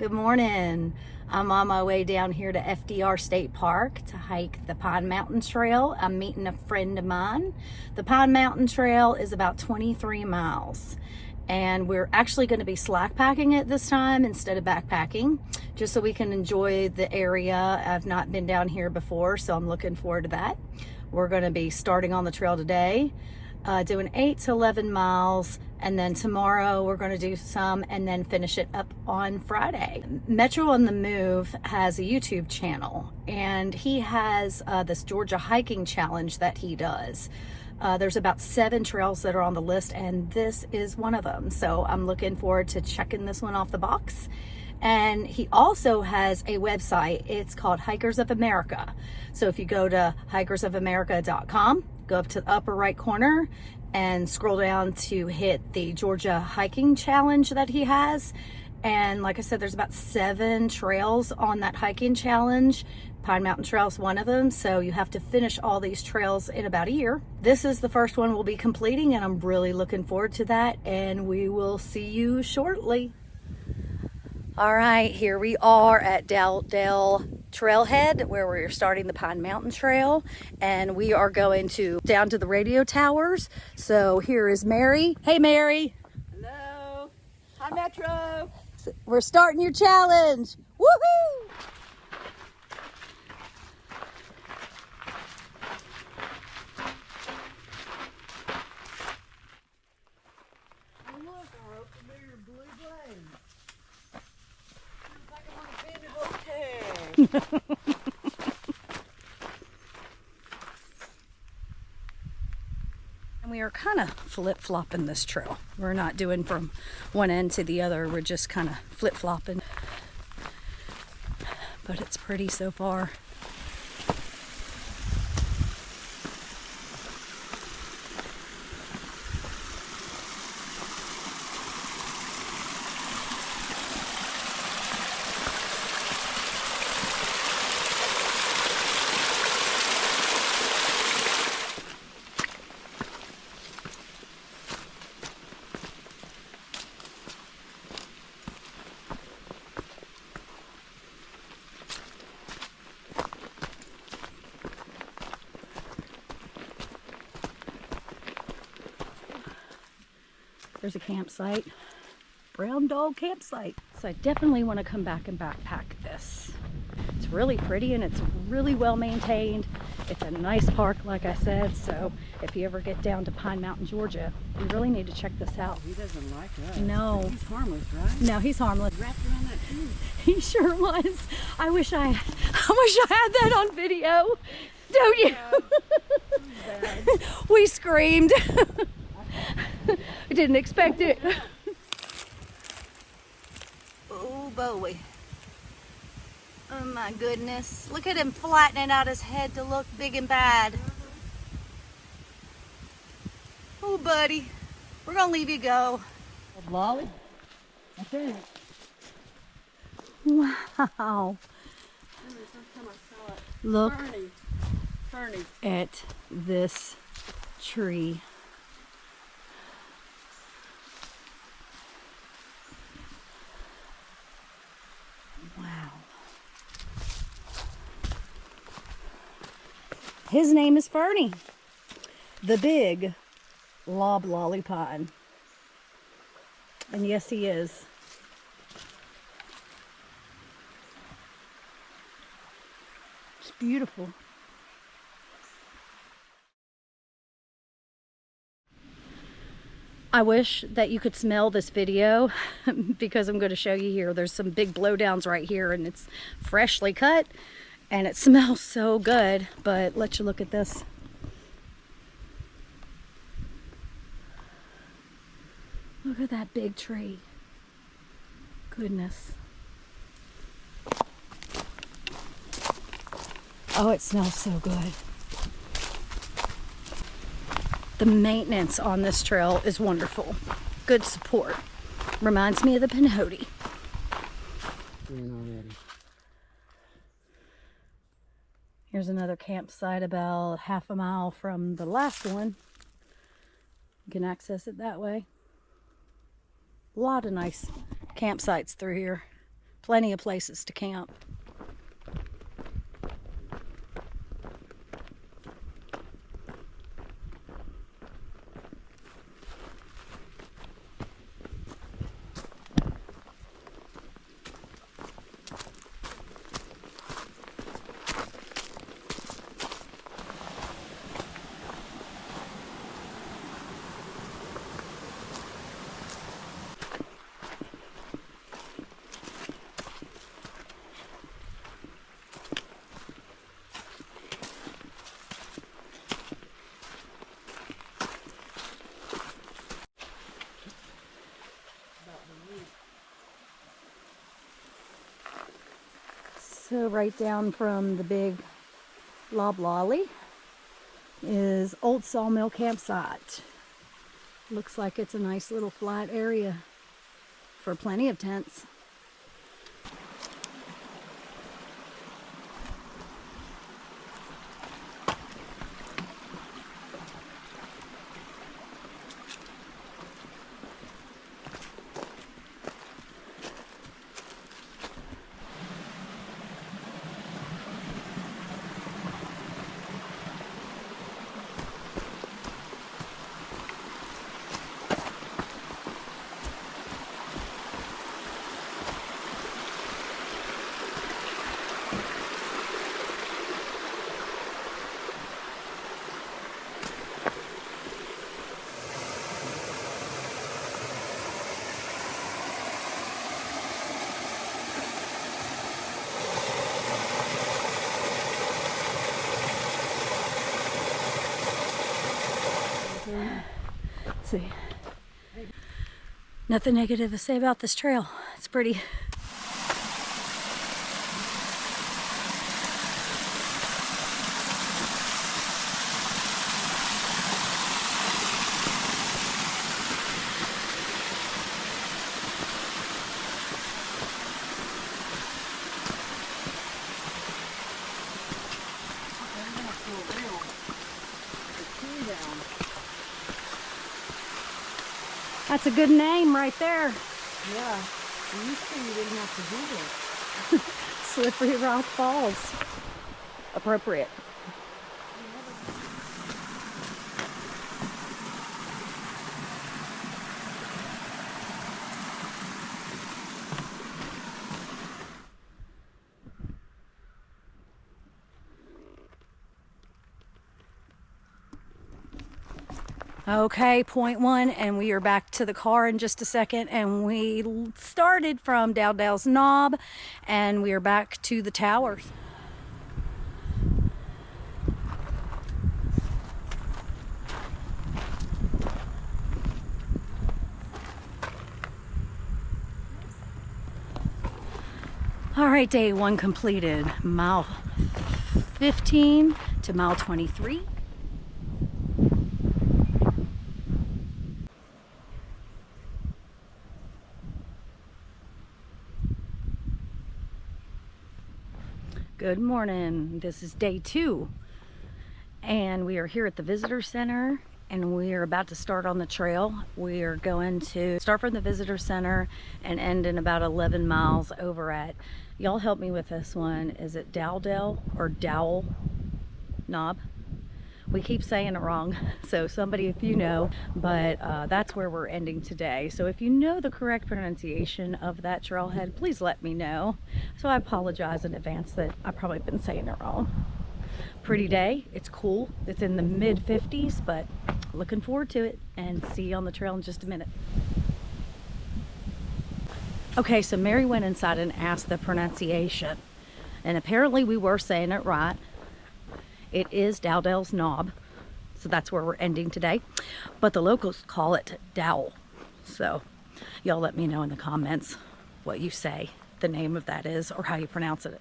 Good morning. I'm on my way down here to FDR State Park to hike the Pine Mountain Trail. I'm meeting a friend of mine. The Pine Mountain Trail is about 23 miles. And we're actually going to be slack packing it this time instead of backpacking, just so we can enjoy the area. I've not been down here before, so I'm looking forward to that. We're going to be starting on the trail today, doing 8 to 11 miles, and then tomorrow we're going to do some and then finish it up on Friday. Metro on the Move has a YouTube channel, and he has this Georgia hiking challenge that he does. There's about 7 trails that are on the list, and this is one of them. So I'm looking forward to checking this one off the box. And he also has a website. It's called Hikers of America. So if you go to hikersofamerica.com, go up to the upper right corner and scroll down to hit the Georgia hiking challenge that he has. And like I said, there's about 7 trails on that hiking challenge. Pine Mountain Trail is one of them, so you have to finish all these trails in about a year. This is the first one we'll be completing, and I'm really looking forward to that, and we will see you shortly. All right, here we are at Dowdell Trailhead, where we're starting the Pine Mountain Trail, and we are going down to the radio towers. So here is Mary. Hey, Mary. Hello. Hi, Metro. We're starting your challenge. Woohoo! Oh, look, our familiar blue blaze. Feels like I'm on a banded hotel. And we are kind of flip-flopping this trail. We're not doing from one end to the other. We're just kind of flip-flopping. But it's pretty so far. There's a campsite, Brown Dog campsite. So I definitely want to come back and backpack this. It's really pretty and it's really well maintained. It's a nice park, like I said. So if you ever get down to Pine Mountain, Georgia, you really need to check this out. He doesn't like us. No. He's harmless, right? No, he's harmless. Wrapped around that tree. He sure was. I wish I had that on video. Don't you? Bad. We screamed. I didn't expect it. Oh boy. Oh my goodness. Look at him flattening out his head to look big and bad. Oh buddy. We're gonna leave you go. Lolly? That's it. Wow. Look Ferny. at this tree. Wow. His name is Fernie, the big loblolly pine. And yes, he is. It's beautiful. I wish that you could smell this video because I'm going to show you here. There's some big blowdowns right here and it's freshly cut and it smells so good, but let you look at this. Look at that big tree. Goodness. Oh, it smells so good. The maintenance on this trail is wonderful. Good support. Reminds me of the Pinhoti. Here's another campsite about half a mile from the last one. You can access it that way. A lot of nice campsites through here. Plenty of places to camp. So right down from the big loblolly is Old Sawmill Campsite. Looks like it's a nice little flat area for plenty of tents. Let's see. Nothing negative to say about this trail. It's pretty. That's a good name right there. Yeah. You used to, you didn't have to do this. Slippery Rock Falls. Appropriate. Okay, point one, and we are back to the car in just a second, and we started from Dowdell's Knob, and we are back to the towers. All right, day one completed. Mile 15 to mile 23. Good morning. This is day two, and we are here at the visitor center, and we are about to start on the trail. We are going to start from the visitor center and end in about 11 miles over at, y'all help me with this one, is it Dowdell or Dowdell Knob? We keep saying it wrong, so somebody if you know, but that's where we're ending today. So if you know the correct pronunciation of that trailhead, please let me know. So I apologize in advance that I've probably been saying it wrong. Pretty day, it's cool, it's in the mid 50s, but looking forward to it, and see you on the trail in just a minute. Okay, so Mary went inside and asked the pronunciation, and apparently we were saying it right. It is Dowdell's Knob, so that's where we're ending today. But the locals call it Dowell. So y'all let me know in the comments what you say the name of that is, or how you pronounce it.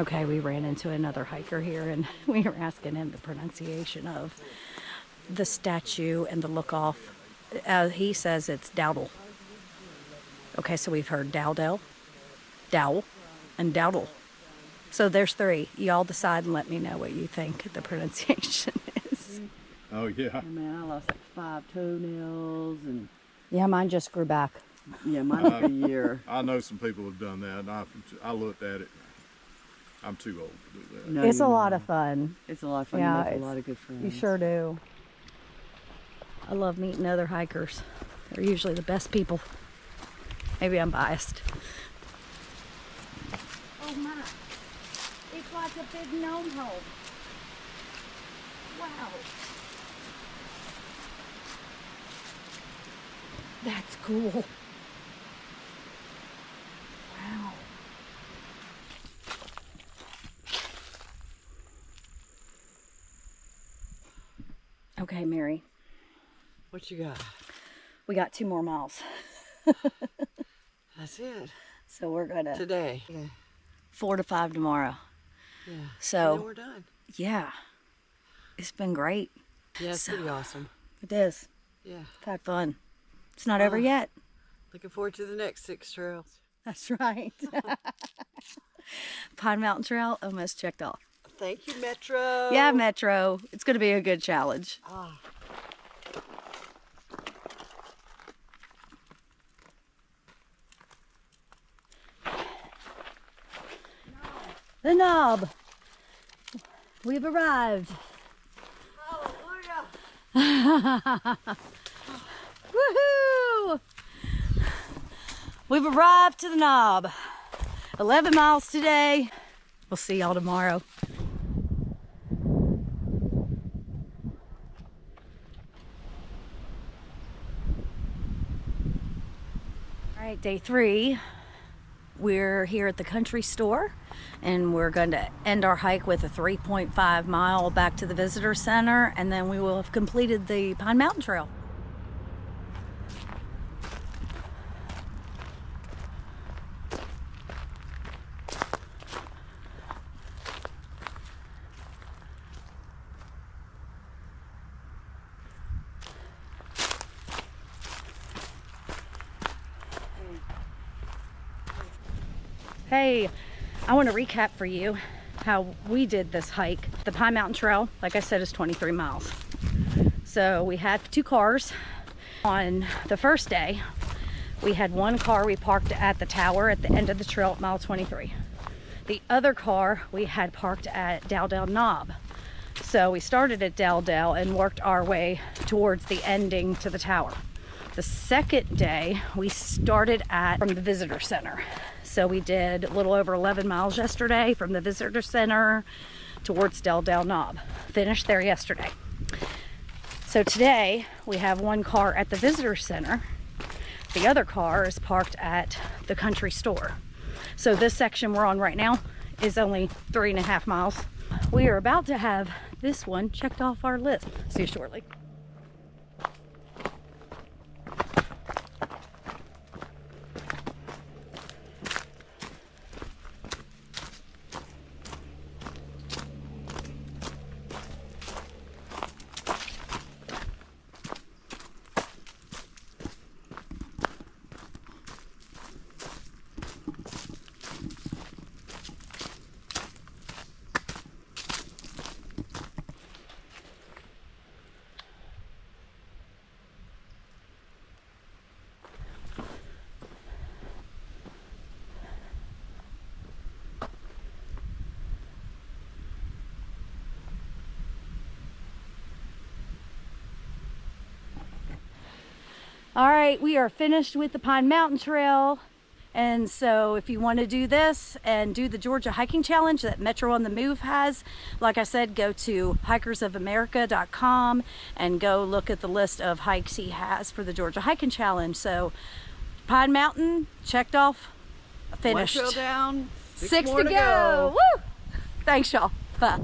Okay, we ran into another hiker here and we were asking him the pronunciation of the statue and the look off. He says it's Dowdell. Okay, so we've heard Dowdell, Dowell, and Dowdell. So there's 3. Y'all decide and let me know what you think the pronunciation is. Oh, yeah. I mean, I lost like 5 toenails and... Yeah, mine just grew back. Yeah, mine took a year. I know some people have done that, and I looked at it. I'm too old to do that. No, It's a you're lot not. of fun. It's a lot of fun. Yeah, You make a it's- lot of good friends. You sure do. I love meeting other hikers. They're usually the best people. Maybe I'm biased. Oh my. It's like a big gnome home. Wow. That's cool. Wow. Okay, Mary. What you got? We got 2 more miles. That's it. So we're gonna Today. Yeah. 4 to 5 tomorrow. Yeah. So And then we're done. yeah, it's been great. Yeah, it's So- pretty awesome. It is. Yeah. I've had fun. It's not over yet. Looking forward to the next 6 trails. That's right. Pine Mountain Trail almost checked off. Thank you, Metro. Yeah, Metro. It's going to be a good challenge. Ah. The Knob. We've arrived. Hallelujah. Woohoo! We've arrived to the Knob. 11 miles today. We'll see y'all tomorrow. All right, day 3. We're here at the country store and we're going to end our hike with a 3.5 mile back to the visitor center, and then we will have completed the Pine Mountain Trail. Hey, I want to recap for you how we did this hike. The Pine Mountain Trail, like I said, is 23 miles. So we had 2 cars. On the first day, we had 1 car we parked at the tower at the end of the trail at mile 23. The other car we had parked at Dowdell Knob. So we started at Dowdell and worked our way towards the ending to the tower. The second day, we started from the visitor center. So we did a little over 11 miles yesterday from the visitor center towards Dowdell Knob. Finished there yesterday. So today we have 1 car at the visitor center. The other car is parked at the country store. So this section we're on right now is only 3.5 miles. We are about to have this one checked off our list. See you shortly. All right, we are finished with the Pine Mountain Trail. And so if you want to do this and do the Georgia Hiking Challenge that Metro on the Move has, like I said, go to hikersofamerica.com and go look at the list of hikes he has for the Georgia Hiking Challenge. So Pine Mountain, checked off, finished. 1 trail down, 6 more to go. Woo! Thanks, y'all. Bye.